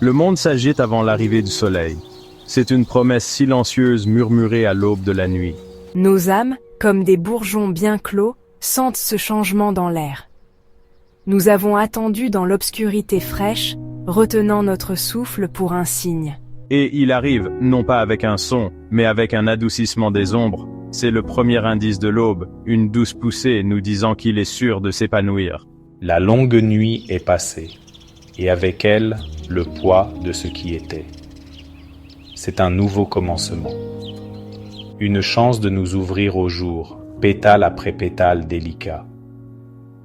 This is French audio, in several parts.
Le monde s'agite avant l'arrivée du soleil. C'est une promesse silencieuse murmurée à l'aube de la nuit. Nos âmes, comme des bourgeons bien clos, sentent ce changement dans l'air. Nous avons attendu dans l'obscurité fraîche, retenant notre souffle pour un signe. Et il arrive, non pas avec un son, mais avec un adoucissement des ombres. C'est le premier indice de l'aube, une douce poussée nous disant qu'il est sûr de s'épanouir. La longue nuit est passée, et avec elle, le poids de ce qui était. C'est un nouveau commencement. Une chance de nous ouvrir au jour, pétale après pétale délicat,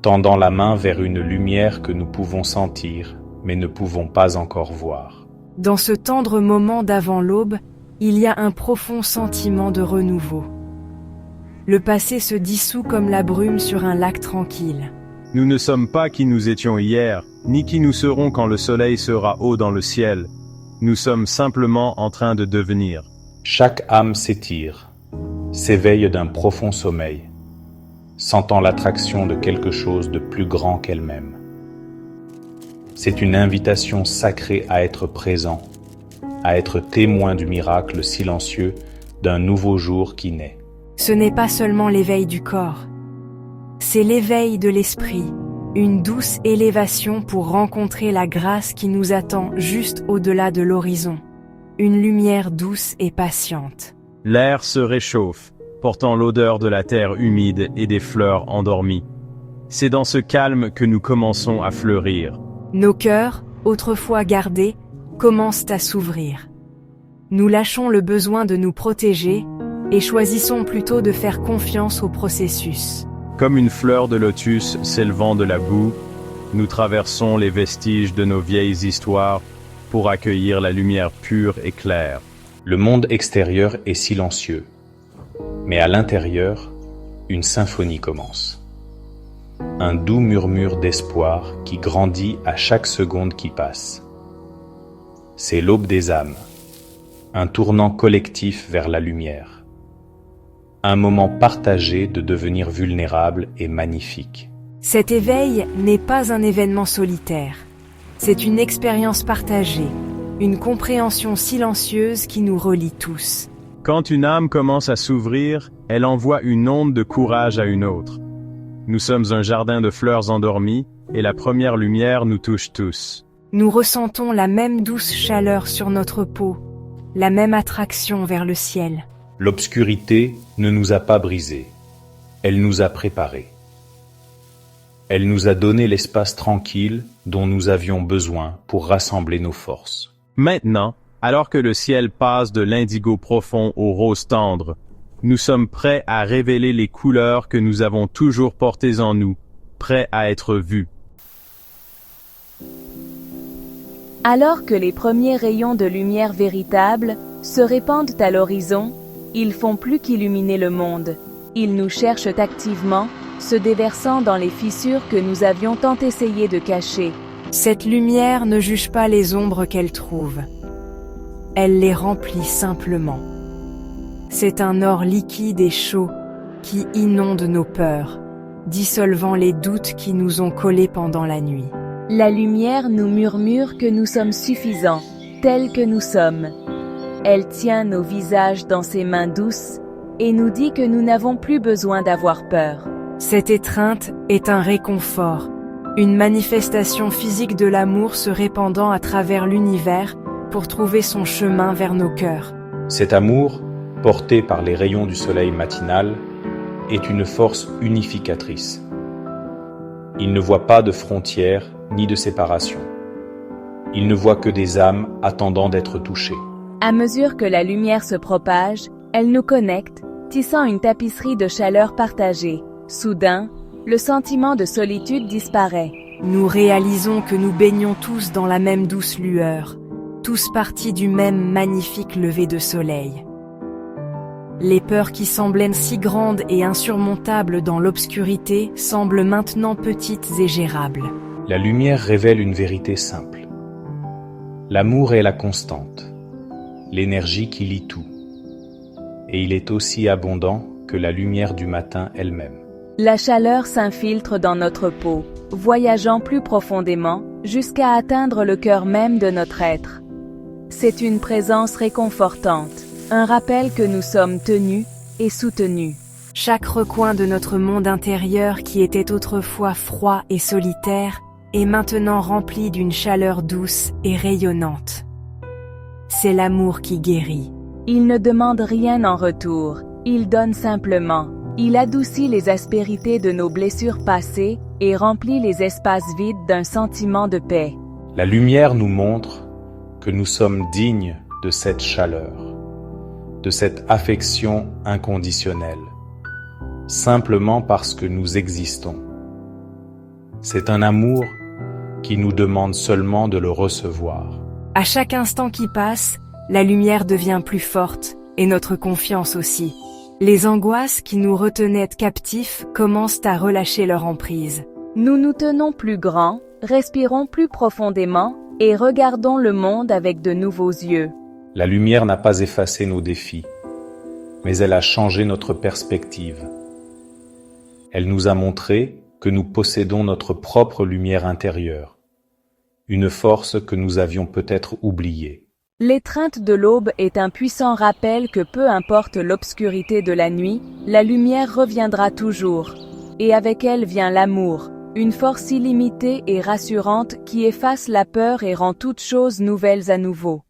tendant la main vers une lumière que nous pouvons sentir, mais ne pouvons pas encore voir. Dans ce tendre moment d'avant l'aube, il y a un profond sentiment de renouveau. Le passé se dissout comme la brume sur un lac tranquille. Nous ne sommes pas qui nous étions hier, ni qui nous serons quand le soleil sera haut dans le ciel. Nous sommes simplement en train de devenir. Chaque âme s'étire, s'éveille d'un profond sommeil, sentant l'attraction de quelque chose de plus grand qu'elle-même. C'est une invitation sacrée à être présent, à être témoin du miracle silencieux d'un nouveau jour qui naît. Ce n'est pas seulement l'éveil du corps, c'est l'éveil de l'esprit, une douce élévation pour rencontrer la grâce qui nous attend juste au-delà de l'horizon, une lumière douce et patiente. L'air se réchauffe, portant l'odeur de la terre humide et des fleurs endormies. C'est dans ce calme que nous commençons à fleurir. Nos cœurs, autrefois gardés, commencent à s'ouvrir. Nous lâchons le besoin de nous protéger et choisissons plutôt de faire confiance au processus. Comme une fleur de lotus s'élevant de la boue, nous traversons les vestiges de nos vieilles histoires pour accueillir la lumière pure et claire. Le monde extérieur est silencieux, mais à l'intérieur, une symphonie commence. Un doux murmure d'espoir qui grandit à chaque seconde qui passe. C'est l'aube des âmes, un tournant collectif vers la lumière. Un moment partagé de devenir vulnérable et magnifique. Cet éveil n'est pas un événement solitaire. C'est une expérience partagée, une compréhension silencieuse qui nous relie tous. Quand une âme commence à s'ouvrir, elle envoie une onde de courage à une autre. Nous sommes un jardin de fleurs endormies, et la première lumière nous touche tous. Nous ressentons la même douce chaleur sur notre peau, la même attraction vers le ciel. L'obscurité ne nous a pas brisés, elle nous a préparés. Elle nous a donné l'espace tranquille dont nous avions besoin pour rassembler nos forces. Maintenant, alors que le ciel passe de l'indigo profond au rose tendre, nous sommes prêts à révéler les couleurs que nous avons toujours portées en nous, prêts à être vus. Alors que les premiers rayons de lumière véritable se répandent à l'horizon, ils font plus qu'illuminer le monde. Ils nous cherchent activement, se déversant dans les fissures que nous avions tant essayé de cacher. Cette lumière ne juge pas les ombres qu'elle trouve. Elle les remplit simplement. C'est un or liquide et chaud qui inonde nos peurs, dissolvant les doutes qui nous ont collés pendant la nuit. La lumière nous murmure que nous sommes suffisants, tels que nous sommes. Elle tient nos visages dans ses mains douces et nous dit que nous n'avons plus besoin d'avoir peur. Cette étreinte est un réconfort, une manifestation physique de l'amour se répandant à travers l'univers pour trouver son chemin vers nos cœurs. Cet amour, porté par les rayons du soleil matinal, est une force unificatrice. Il ne voit pas de frontières ni de séparation. Il ne voit que des âmes attendant d'être touchées. À mesure que la lumière se propage, elle nous connecte, tissant une tapisserie de chaleur partagée. Soudain, le sentiment de solitude disparaît. Nous réalisons que nous baignons tous dans la même douce lueur, tous partis du même magnifique lever de soleil. Les peurs qui semblaient si grandes et insurmontables dans l'obscurité semblent maintenant petites et gérables. La lumière révèle une vérité simple. L'amour est la constante, l'énergie qui lie tout. Et il est aussi abondant que la lumière du matin elle-même. La chaleur s'infiltre dans notre peau, voyageant plus profondément jusqu'à atteindre le cœur même de notre être. C'est une présence réconfortante, un rappel que nous sommes tenus et soutenus. Chaque recoin de notre monde intérieur qui était autrefois froid et solitaire est maintenant rempli d'une chaleur douce et rayonnante. C'est l'amour qui guérit. Il ne demande rien en retour, il donne simplement. Il adoucit les aspérités de nos blessures passées et remplit les espaces vides d'un sentiment de paix. La lumière nous montre que nous sommes dignes de cette chaleur, de cette affection inconditionnelle, simplement parce que nous existons. C'est un amour qui nous demande seulement de le recevoir. À chaque instant qui passe, la lumière devient plus forte et notre confiance aussi. Les angoisses qui nous retenaient captifs commencent à relâcher leur emprise. Nous nous tenons plus grands, respirons plus profondément et regardons le monde avec de nouveaux yeux. La lumière n'a pas effacé nos défis, mais elle a changé notre perspective. Elle nous a montré que nous possédons notre propre lumière intérieure, une force que nous avions peut-être oubliée. L'étreinte de l'aube est un puissant rappel que peu importe l'obscurité de la nuit, la lumière reviendra toujours. Et avec elle vient l'amour, une force illimitée et rassurante qui efface la peur et rend toutes choses nouvelles à nouveau.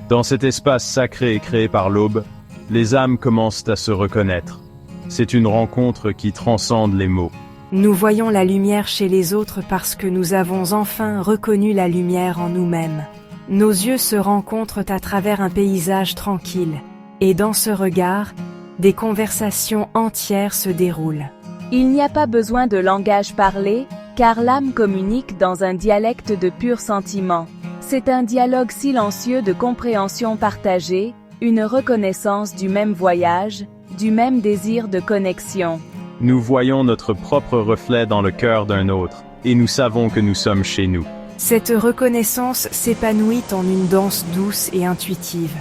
Dans cet espace sacré créé par l'aube, les âmes commencent à se reconnaître. C'est une rencontre qui transcende les mots. Nous voyons la lumière chez les autres parce que nous avons enfin reconnu la lumière en nous-mêmes. Nos yeux se rencontrent à travers un paysage tranquille, et dans ce regard, des conversations entières se déroulent. Il n'y a pas besoin de langage parlé, car l'âme communique dans un dialecte de pur sentiment. C'est un dialogue silencieux de compréhension partagée, une reconnaissance du même voyage, du même désir de connexion. Nous voyons notre propre reflet dans le cœur d'un autre, et nous savons que nous sommes chez nous. Cette reconnaissance s'épanouit en une danse douce et intuitive.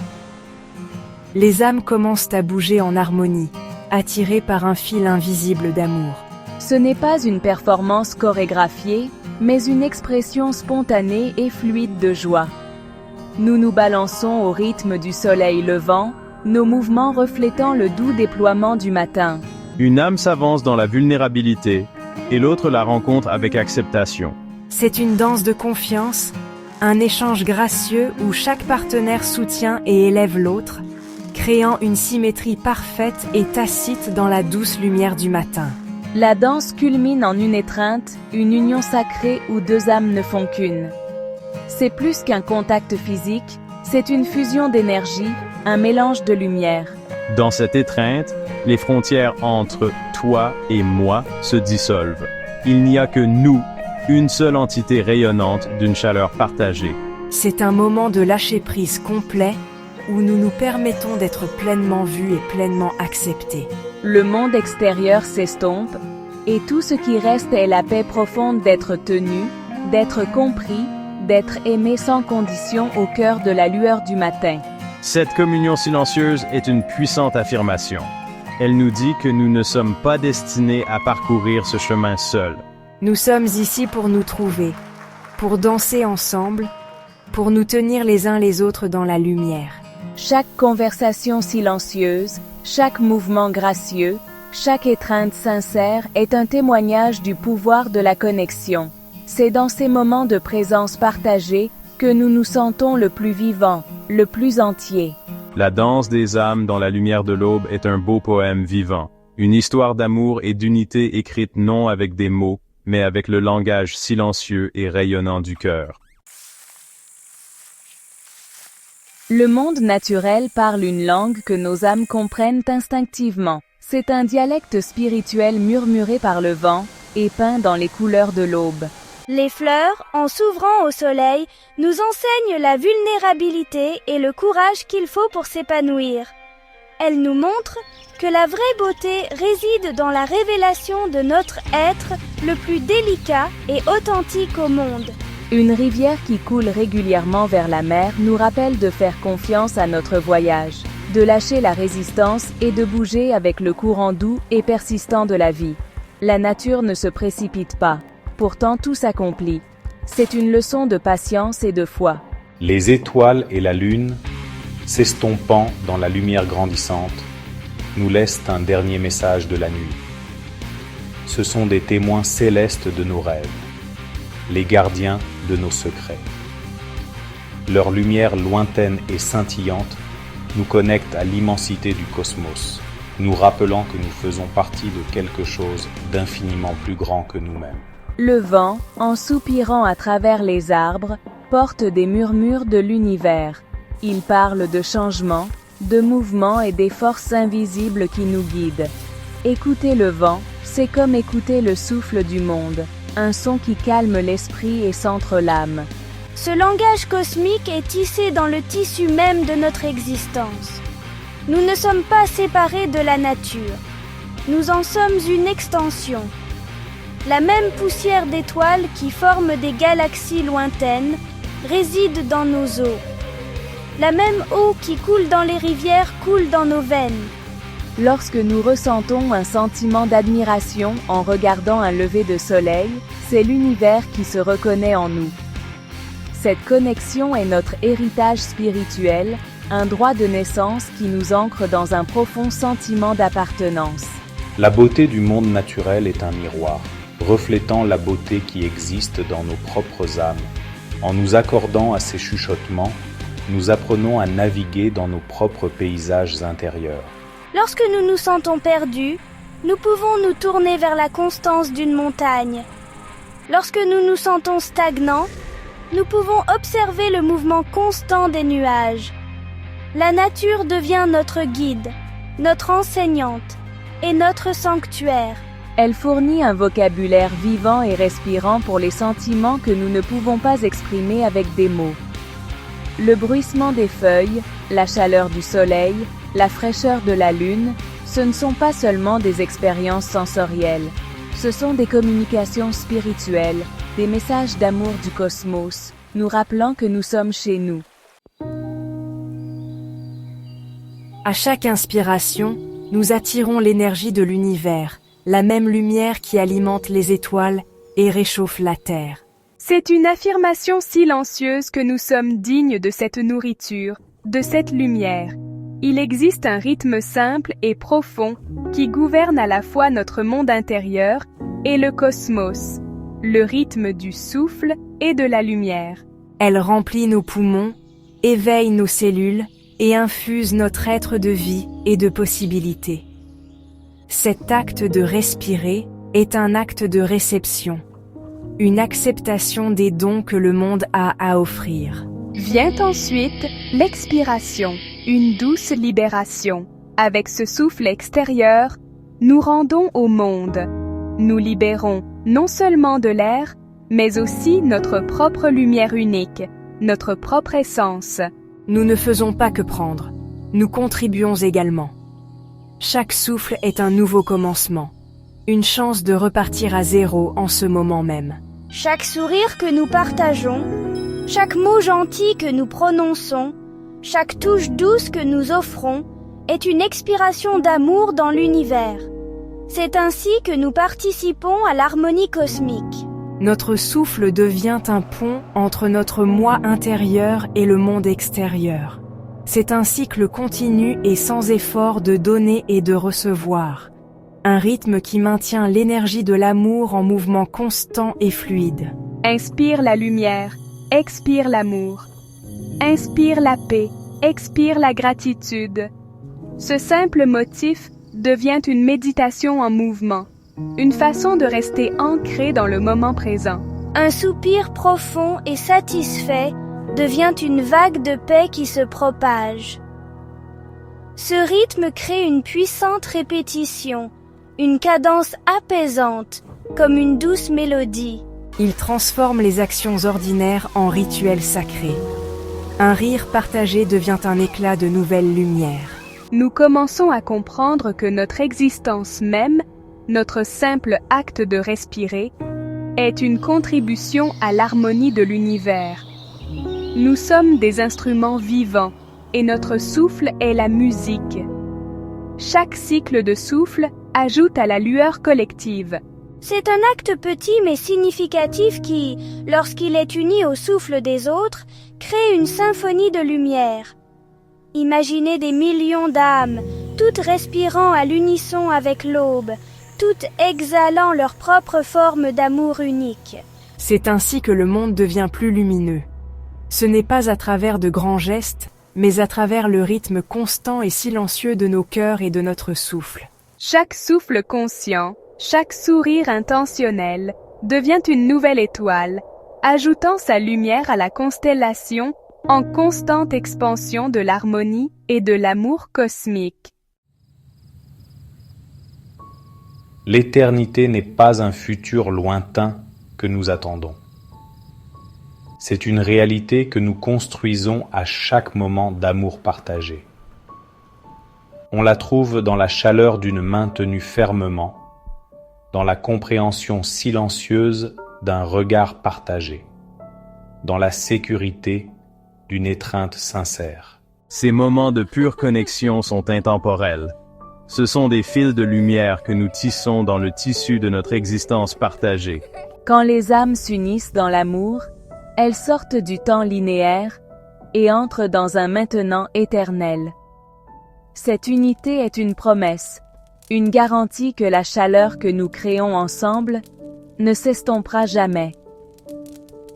Les âmes commencent à bouger en harmonie, attirées par un fil invisible d'amour. Ce n'est pas une performance chorégraphiée, mais une expression spontanée et fluide de joie. Nous nous balançons au rythme du soleil levant, nos mouvements reflétant le doux déploiement du matin. Une âme s'avance dans la vulnérabilité, et l'autre la rencontre avec acceptation. C'est une danse de confiance, un échange gracieux où chaque partenaire soutient et élève l'autre, créant une symétrie parfaite et tacite dans la douce lumière du matin. La danse culmine en une étreinte, une union sacrée où deux âmes ne font qu'une. C'est plus qu'un contact physique, c'est une fusion d'énergie, un mélange de lumière. Dans cette étreinte, les frontières entre toi et moi se dissolvent. Il n'y a que nous, une seule entité rayonnante d'une chaleur partagée. C'est un moment de lâcher-prise complet où nous nous permettons d'être pleinement vus et pleinement acceptés. Le monde extérieur s'estompe, et tout ce qui reste est la paix profonde d'être tenu, d'être compris, d'être aimé sans condition au cœur de la lueur du matin. Cette communion silencieuse est une puissante affirmation. Elle nous dit que nous ne sommes pas destinés à parcourir ce chemin seuls. Nous sommes ici pour nous trouver, pour danser ensemble, pour nous tenir les uns les autres dans la lumière. Chaque conversation silencieuse, chaque mouvement gracieux, chaque étreinte sincère est un témoignage du pouvoir de la connexion. C'est dans ces moments de présence partagée que nous nous sentons le plus vivants, le plus entier. La danse des âmes dans la lumière de l'aube est un beau poème vivant, une histoire d'amour et d'unité écrite non avec des mots, mais avec le langage silencieux et rayonnant du cœur. Le monde naturel parle une langue que nos âmes comprennent instinctivement. C'est un dialecte spirituel murmuré par le vent et peint dans les couleurs de l'aube. Les fleurs, en s'ouvrant au soleil, nous enseignent la vulnérabilité et le courage qu'il faut pour s'épanouir. Elles nous montrent que la vraie beauté réside dans la révélation de notre être le plus délicat et authentique au monde. Une rivière qui coule régulièrement vers la mer nous rappelle de faire confiance à notre voyage, de lâcher la résistance et de bouger avec le courant doux et persistant de la vie. La nature ne se précipite pas, pourtant tout s'accomplit. C'est une leçon de patience et de foi. Les étoiles et la lune, s'estompant dans la lumière grandissante, nous laissent un dernier message de la nuit. Ce sont des témoins célestes de nos rêves, les gardiens de nos secrets. Leur lumière lointaine et scintillante nous connecte à l'immensité du cosmos, nous rappelant que nous faisons partie de quelque chose d'infiniment plus grand que nous-mêmes. Le vent, en soupirant à travers les arbres, porte des murmures de l'univers. Il parle de changement, de mouvement et des forces invisibles qui nous guident. Écouter le vent, c'est comme écouter le souffle du monde, un son qui calme l'esprit et centre l'âme. Ce langage cosmique est tissé dans le tissu même de notre existence. Nous ne sommes pas séparés de la nature. Nous en sommes une extension. La même poussière d'étoiles qui forme des galaxies lointaines réside dans nos eaux. La même eau qui coule dans les rivières coule dans nos veines. Lorsque nous ressentons un sentiment d'admiration en regardant un lever de soleil, c'est l'univers qui se reconnaît en nous. Cette connexion est notre héritage spirituel, un droit de naissance qui nous ancre dans un profond sentiment d'appartenance. La beauté du monde naturel est un miroir, reflétant la beauté qui existe dans nos propres âmes. En nous accordant à ces chuchotements, nous apprenons à naviguer dans nos propres paysages intérieurs. Lorsque nous nous sentons perdus, nous pouvons nous tourner vers la constance d'une montagne. Lorsque nous nous sentons stagnants, nous pouvons observer le mouvement constant des nuages. La nature devient notre guide, notre enseignante et notre sanctuaire. Elle fournit un vocabulaire vivant et respirant pour les sentiments que nous ne pouvons pas exprimer avec des mots. Le bruissement des feuilles, la chaleur du soleil, la fraîcheur de la lune, ce ne sont pas seulement des expériences sensorielles. Ce sont des communications spirituelles, des messages d'amour du cosmos, nous rappelant que nous sommes chez nous. À chaque inspiration, nous attirons l'énergie de l'univers, la même lumière qui alimente les étoiles et réchauffe la terre. C'est une affirmation silencieuse que nous sommes dignes de cette nourriture, de cette lumière. Il existe un rythme simple et profond qui gouverne à la fois notre monde intérieur et le cosmos, le rythme du souffle et de la lumière. Elle remplit nos poumons, éveille nos cellules et infuse notre être de vie et de possibilités. Cet acte de respirer est un acte de réception, une acceptation des dons que le monde a à offrir. Vient ensuite l'expiration, une douce libération. Avec ce souffle extérieur, nous rendons au monde. Nous libérons non seulement de l'air, mais aussi notre propre lumière unique, notre propre essence. Nous ne faisons pas que prendre, nous contribuons également. Chaque souffle est un nouveau commencement, une chance de repartir à zéro en ce moment même. Chaque sourire que nous partageons, chaque mot gentil que nous prononçons, chaque touche douce que nous offrons est une expiration d'amour dans l'univers. C'est ainsi que nous participons à l'harmonie cosmique. Notre souffle devient un pont entre notre moi intérieur et le monde extérieur. C'est un cycle continu et sans effort de donner et de recevoir. Un rythme qui maintient l'énergie de l'amour en mouvement constant et fluide. Inspire la lumière, expire l'amour. Inspire la paix, expire la gratitude. Ce simple motif devient une méditation en mouvement, une façon de rester ancré dans le moment présent. Un soupir profond et satisfait devient une vague de paix qui se propage. Ce rythme crée une puissante répétition, une cadence apaisante, comme une douce mélodie. Il transforme les actions ordinaires en rituels sacrés. Un rire partagé devient un éclat de nouvelles lumières. Nous commençons à comprendre que notre existence même, notre simple acte de respirer, est une contribution à l'harmonie de l'univers. Nous sommes des instruments vivants et notre souffle est la musique. Chaque cycle de souffle ajoute à la lueur collective. C'est un acte petit mais significatif qui, lorsqu'il est uni au souffle des autres, crée une symphonie de lumière. Imaginez des millions d'âmes, toutes respirant à l'unisson avec l'aube, toutes exhalant leur propre forme d'amour unique. C'est ainsi que le monde devient plus lumineux. Ce n'est pas à travers de grands gestes, mais à travers le rythme constant et silencieux de nos cœurs et de notre souffle. Chaque souffle conscient, chaque sourire intentionnel devient une nouvelle étoile, ajoutant sa lumière à la constellation en constante expansion de l'harmonie et de l'amour cosmique. L'éternité n'est pas un futur lointain que nous attendons. C'est une réalité que nous construisons à chaque moment d'amour partagé. On la trouve dans la chaleur d'une main tenue fermement, dans la compréhension silencieuse d'un regard partagé, dans la sécurité d'une étreinte sincère. Ces moments de pure connexion sont intemporels. Ce sont des fils de lumière que nous tissons dans le tissu de notre existence partagée. Quand les âmes s'unissent dans l'amour, elles sortent du temps linéaire et entrent dans un maintenant éternel. Cette unité est une promesse, une garantie que la chaleur que nous créons ensemble ne s'estompera jamais.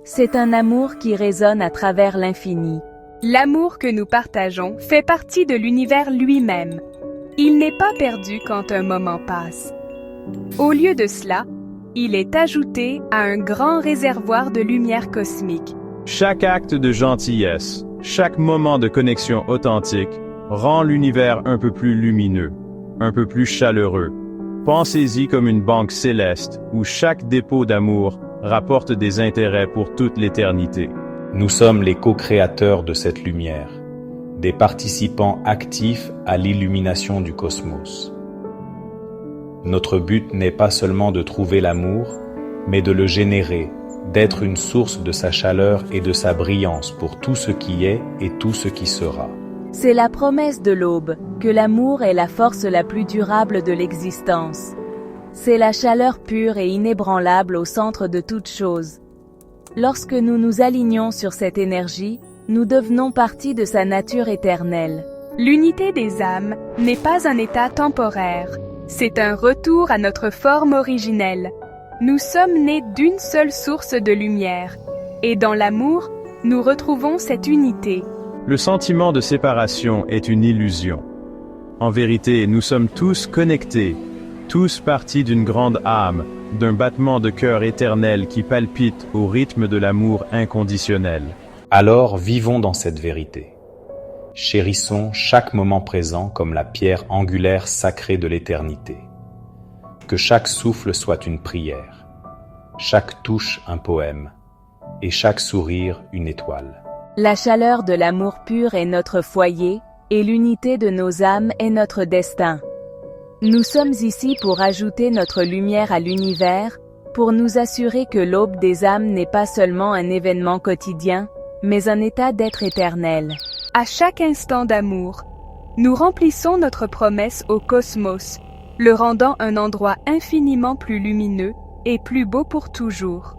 C'est un amour qui résonne à travers l'infini. L'amour que nous partageons fait partie de l'univers lui-même. Il n'est pas perdu quand un moment passe. Au lieu de cela, il est ajouté à un grand réservoir de lumière cosmique. Chaque acte de gentillesse, chaque moment de connexion authentique rend l'univers un peu plus lumineux, un peu plus chaleureux. Pensez-y comme une banque céleste où chaque dépôt d'amour rapporte des intérêts pour toute l'éternité. Nous sommes les co-créateurs de cette lumière, des participants actifs à l'illumination du cosmos. Notre but n'est pas seulement de trouver l'amour, mais de le générer, d'être une source de sa chaleur et de sa brillance pour tout ce qui est et tout ce qui sera. C'est la promesse de l'aube, que l'amour est la force la plus durable de l'existence. C'est la chaleur pure et inébranlable au centre de toute chose. Lorsque nous nous alignons sur cette énergie, nous devenons partie de sa nature éternelle. L'unité des âmes n'est pas un état temporaire, c'est un retour à notre forme originelle. Nous sommes nés d'une seule source de lumière, et dans l'amour, nous retrouvons cette unité. Le sentiment de séparation est une illusion. En vérité, nous sommes tous connectés, tous partis d'une grande âme, d'un battement de cœur éternel qui palpite au rythme de l'amour inconditionnel. Alors vivons dans cette vérité. Chérissons chaque moment présent comme la pierre angulaire sacrée de l'éternité. Que chaque souffle soit une prière, chaque touche un poème, et chaque sourire une étoile. La chaleur de l'amour pur est notre foyer, et l'unité de nos âmes est notre destin. Nous sommes ici pour ajouter notre lumière à l'univers, pour nous assurer que l'aube des âmes n'est pas seulement un événement quotidien, mais un état d'être éternel. À chaque instant d'amour, nous remplissons notre promesse au cosmos, le rendant un endroit infiniment plus lumineux et plus beau pour toujours.